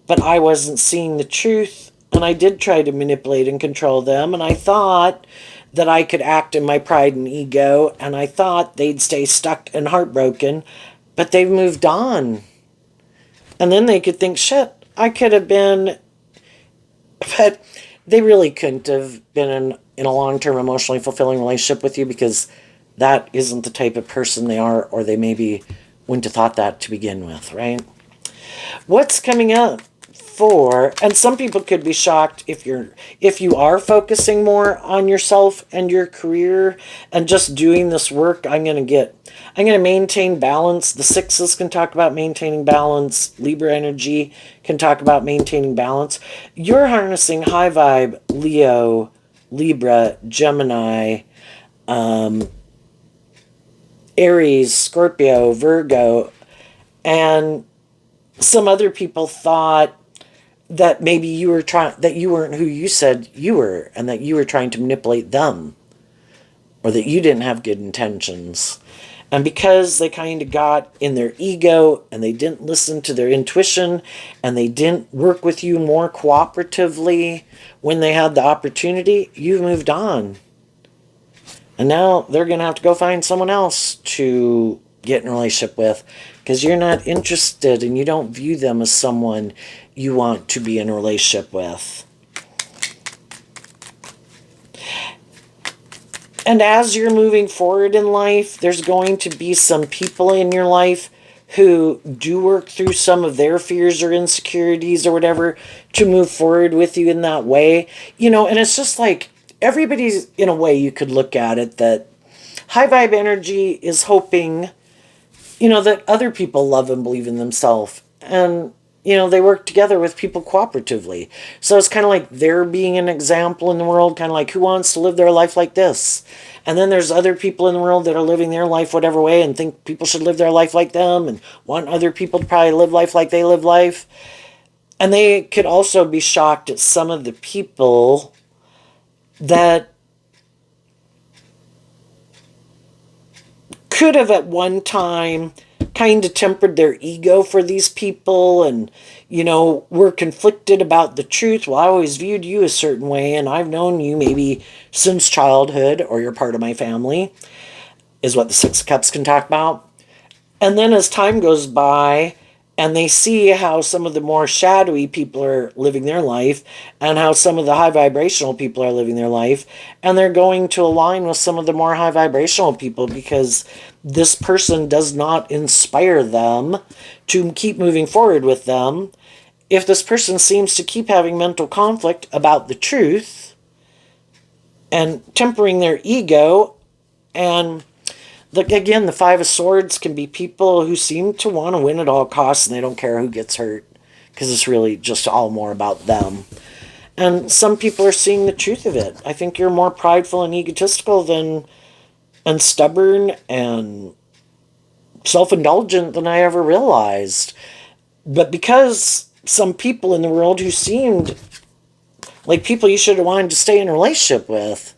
but I wasn't seeing the truth, and I did try to manipulate and control them, and I thought that I could act in my pride and ego, and I thought they'd stay stuck and heartbroken, but they've moved on. And then they could think, shit, I could have been, but they really couldn't have been in a long-term emotionally fulfilling relationship with you because that isn't the type of person they are, or they maybe wouldn't have thought that to begin with, right? What's coming up for, and some people could be shocked if you are focusing more on yourself and your career and just doing this work. I'm going to maintain balance. The sixes can talk about maintaining balance. Libra energy can talk about maintaining balance. You're harnessing high vibe Leo, Libra, Gemini, Aries, Scorpio, Virgo, and some other people thought that maybe that you weren't who you said you were, and that you were trying to manipulate them, or that you didn't have good intentions. And because they kind of got in their ego and they didn't listen to their intuition and they didn't work with you more cooperatively when they had the opportunity, you've moved on. And now they're going to have to go find someone else to get in a relationship with, because you're not interested and you don't view them as someone you want to be in a relationship with. And as you're moving forward in life, there's going to be some people in your life who do work through some of their fears or insecurities or whatever to move forward with you in that way. And it's just like everybody's, in a way you could look at it, that high vibe energy is hoping, that other people love and believe in themselves. And, they work together with people cooperatively. So it's kind of like they're being an example in the world, kind of like who wants to live their life like this? And then there's other people in the world that are living their life whatever way and think people should live their life like them and want other people to probably live life like they live life. And they could also be shocked at some of the people that could have at one time kind of tempered their ego for these people and, were conflicted about the truth. Well, I always viewed you a certain way, and I've known you maybe since childhood, or you're part of my family, is what the Six of Cups can talk about. And then as time goes by, and they see how some of the more shadowy people are living their life and how some of the high vibrational people are living their life, and they're going to align with some of the more high vibrational people because this person does not inspire them to keep moving forward with them. If this person seems to keep having mental conflict about the truth and tempering their ego, and again, the Five of Swords can be people who seem to want to win at all costs and they don't care who gets hurt because it's really just all more about them. And some people are seeing the truth of it. I think you're more prideful and egotistical and stubborn and self-indulgent than I ever realized. But because some people in the world who seemed like people you should have wanted to stay in a relationship with,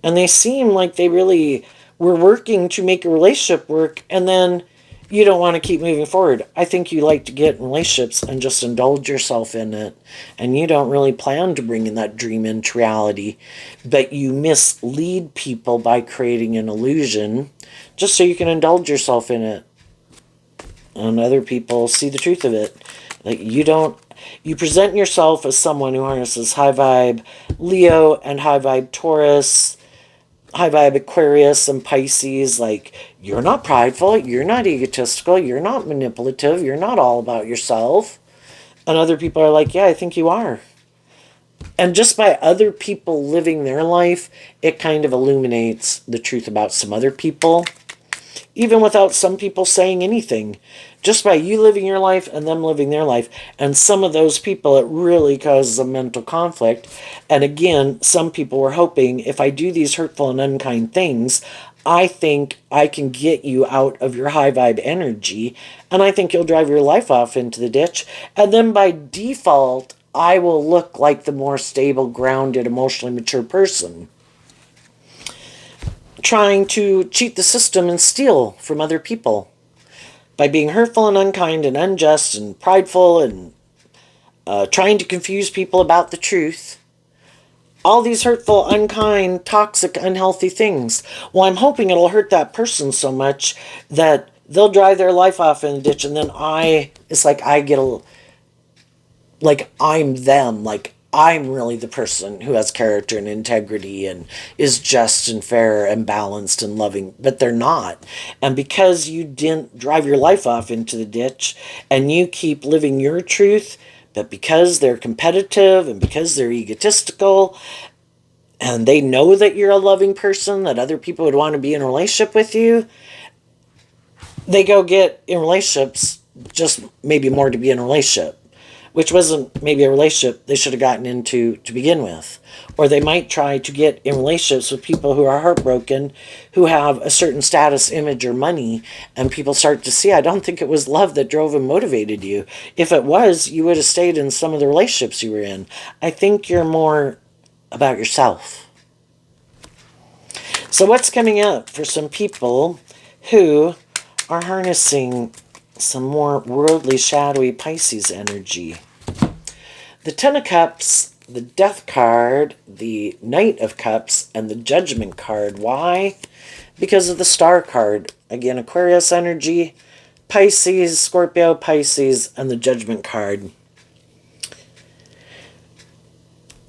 and they seem like they really were working to make a relationship work, and then you don't want to keep moving forward. I think you like to get in relationships and just indulge yourself in it, and you don't really plan to bring in that dream into reality, but you mislead people by creating an illusion just so you can indulge yourself in it, and other people see the truth of it. Like, you present yourself as someone who harnesses high vibe Leo and high vibe Taurus, high vibe Aquarius and Pisces. Like, you're not prideful, you're not egotistical, you're not manipulative, you're not all about yourself. And other people are like, yeah, I think you are. And just by other people living their life, it kind of illuminates the truth about some other people, even without some people saying anything. Just by you living your life and them living their life. And some of those people, it really causes a mental conflict. And again, some people were hoping, if I do these hurtful and unkind things, I think I can get you out of your high vibe energy, and I think you'll drive your life off into the ditch. And then by default, I will look like the more stable, grounded, emotionally mature person, trying to cheat the system and steal from other people by being hurtful and unkind and unjust and prideful and trying to confuse people about the truth. All these hurtful, unkind, toxic, unhealthy things. Well, I'm hoping it'll hurt that person so much that they'll drive their life off in the ditch, and then it's like I get like I'm them. Like, I'm really the person who has character and integrity and is just and fair and balanced and loving, but they're not. And because you didn't drive your life off into the ditch and you keep living your truth, but because they're competitive and because they're egotistical and they know that you're a loving person, that other people would want to be in a relationship with you, they go get in relationships just maybe more to be in a relationship, which wasn't maybe a relationship they should have gotten into to begin with. Or they might try to get in relationships with people who are heartbroken, who have a certain status, image, or money, and people start to see, I don't think it was love that drove and motivated you. If it was, you would have stayed in some of the relationships you were in. I think you're more about yourself. So what's coming up for some people who are harnessing some more worldly, shadowy Pisces energy? The Ten of Cups, the Death card, the Knight of Cups, and the Judgment card. Why? Because of the Star card. Again, Aquarius energy, Pisces, Scorpio, Pisces, and the Judgment card.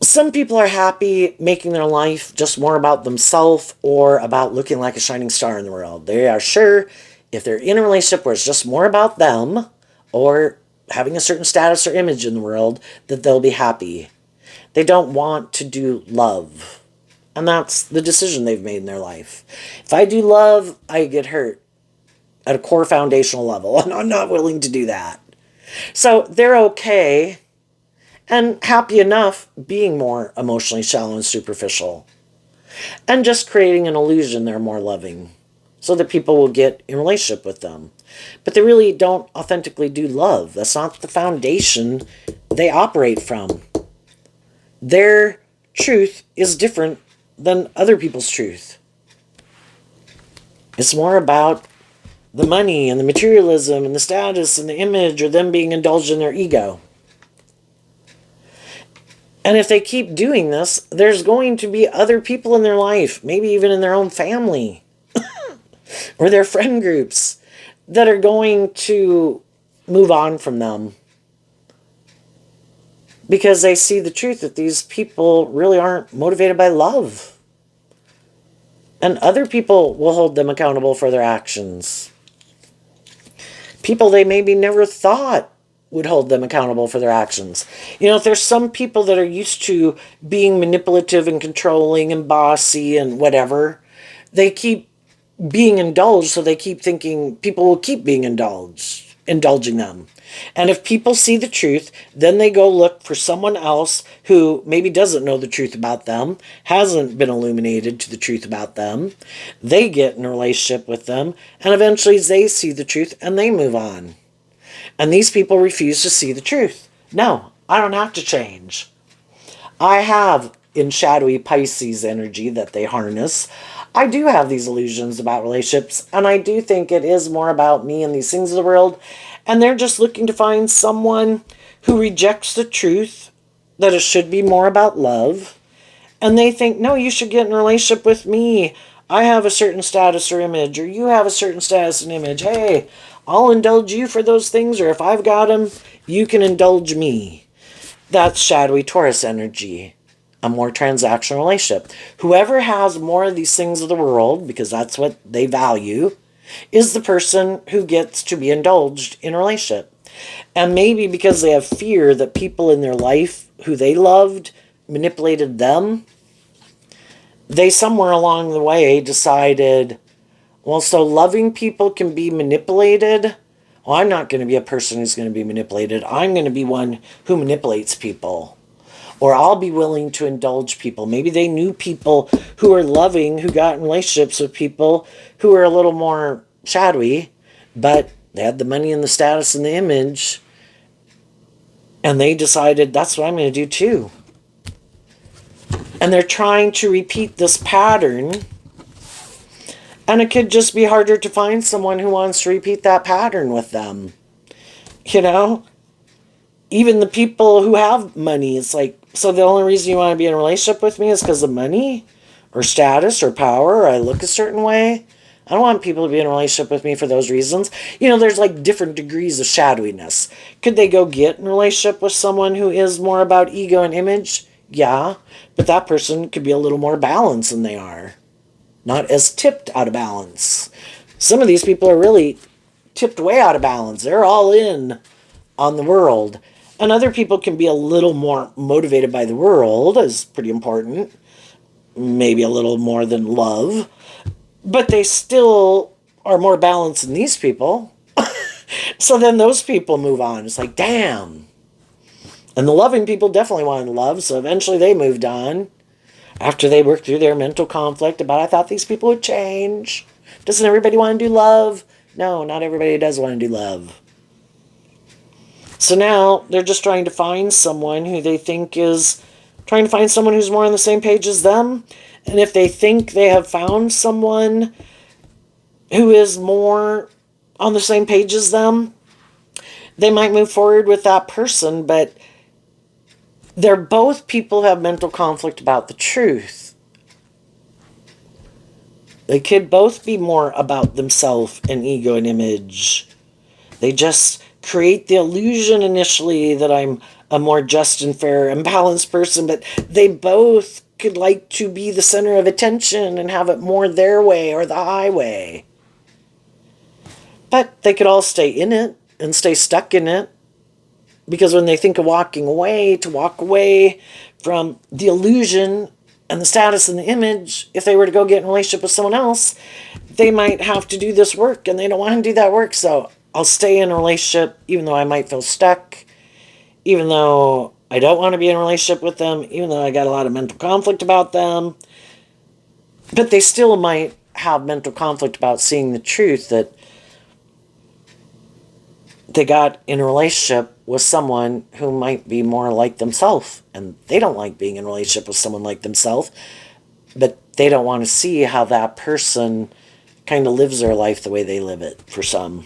Some people are happy making their life just more about themselves or about looking like a shining star in the world. They are sure if they're in a relationship where it's just more about them or having a certain status or image in the world, that they'll be happy. They don't want to do love. And that's the decision they've made in their life. If I do love, I get hurt at a core foundational level, and I'm not willing to do that. So they're okay and happy enough being more emotionally shallow and superficial, and just creating an illusion they're more loving so that people will get in relationship with them. But they really don't authentically do love. That's not the foundation they operate from. Their truth is different than other people's truth. It's more about the money and the materialism and the status and the image, or them being indulged in their ego. And if they keep doing this, there's going to be other people in their life, maybe even in their own family or their friend groups, that are going to move on from them because they see the truth that these people really aren't motivated by love. And other people will hold them accountable for their actions. People they maybe never thought would hold them accountable for their actions. You know, if there's some people that are used to being manipulative and controlling and bossy and whatever, they keep being indulged, so they keep thinking people will keep being indulging them. And if people see the truth, then they go look for someone else who maybe doesn't know the truth about them, hasn't been illuminated to the truth about them. They get in a relationship with them, and eventually they see the truth and they move on. And these people refuse to see the truth. No, I don't have to change. I have, in shadowy Pisces energy that they harness, I do have these illusions about relationships, and I do think it is more about me and these things of the world, and they're just looking to find someone who rejects the truth that it should be more about love, and they think, no, you should get in a relationship with me. I have a certain status or image, or you have a certain status and image. Hey, I'll indulge you for those things, or if I've got them, you can indulge me. That's shadowy Taurus energy, a more transactional relationship. Whoever has more of these things of the world, because that's what they value, is the person who gets to be indulged in a relationship. And maybe because they have fear that people in their life who they loved manipulated them, they somewhere along the way decided, well, so loving people can be manipulated? Well, I'm not going to be a person who's going to be manipulated. I'm going to be one who manipulates people. Or I'll be willing to indulge people. Maybe they knew people who are loving, who got in relationships with people who are a little more shadowy, but they had the money and the status and the image, and they decided that's what I'm going to do too. And they're trying to repeat this pattern, and it could just be harder to find someone who wants to repeat that pattern with them. You know? Even the people who have money, it's like, so the only reason you want to be in a relationship with me is because of money or status or power, or I look a certain way? I don't want people to be in a relationship with me for those reasons. There's like different degrees of shadowiness. Could they go get in a relationship with someone who is more about ego and image? Yeah, but that person could be a little more balanced than they are. Not as tipped out of balance. Some of these people are really tipped way out of balance. They're all in on the world. And other people can be a little more motivated by the world, is pretty important. Maybe a little more than love. But they still are more balanced than these people. So then those people move on. It's like, damn. And the loving people definitely wanted love, so eventually they moved on after they worked through their mental conflict about, I thought these people would change. Doesn't everybody want to do love? No, not everybody does want to do love. So now they're just trying to find someone who they think is trying to find someone who's more on the same page as them. And if they think they have found someone who is more on the same page as them, they might move forward with that person, but they're both people who have mental conflict about the truth. They could both be more about themselves and ego and image. They just create the illusion initially that I'm a more just and fair and balanced person, but they both could like to be the center of attention and have it more their way or the highway. But they could all stay in it and stay stuck in it. Because when they think of walking away, to walk away from the illusion and the status and the image, if they were to go get in a relationship with someone else, they might have to do this work, and they don't want to do that work. So I'll stay in a relationship even though I might feel stuck, even though I don't want to be in a relationship with them, even though I got a lot of mental conflict about them. But they still might have mental conflict about seeing the truth that they got in a relationship with someone who might be more like themselves, and they don't like being in a relationship with someone like themselves, but they don't want to see how that person kind of lives their life the way they live it for some.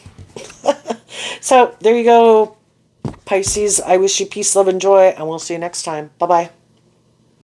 So there you go, Pisces. I wish you peace, love, and joy, and we'll see you next time. Bye-bye.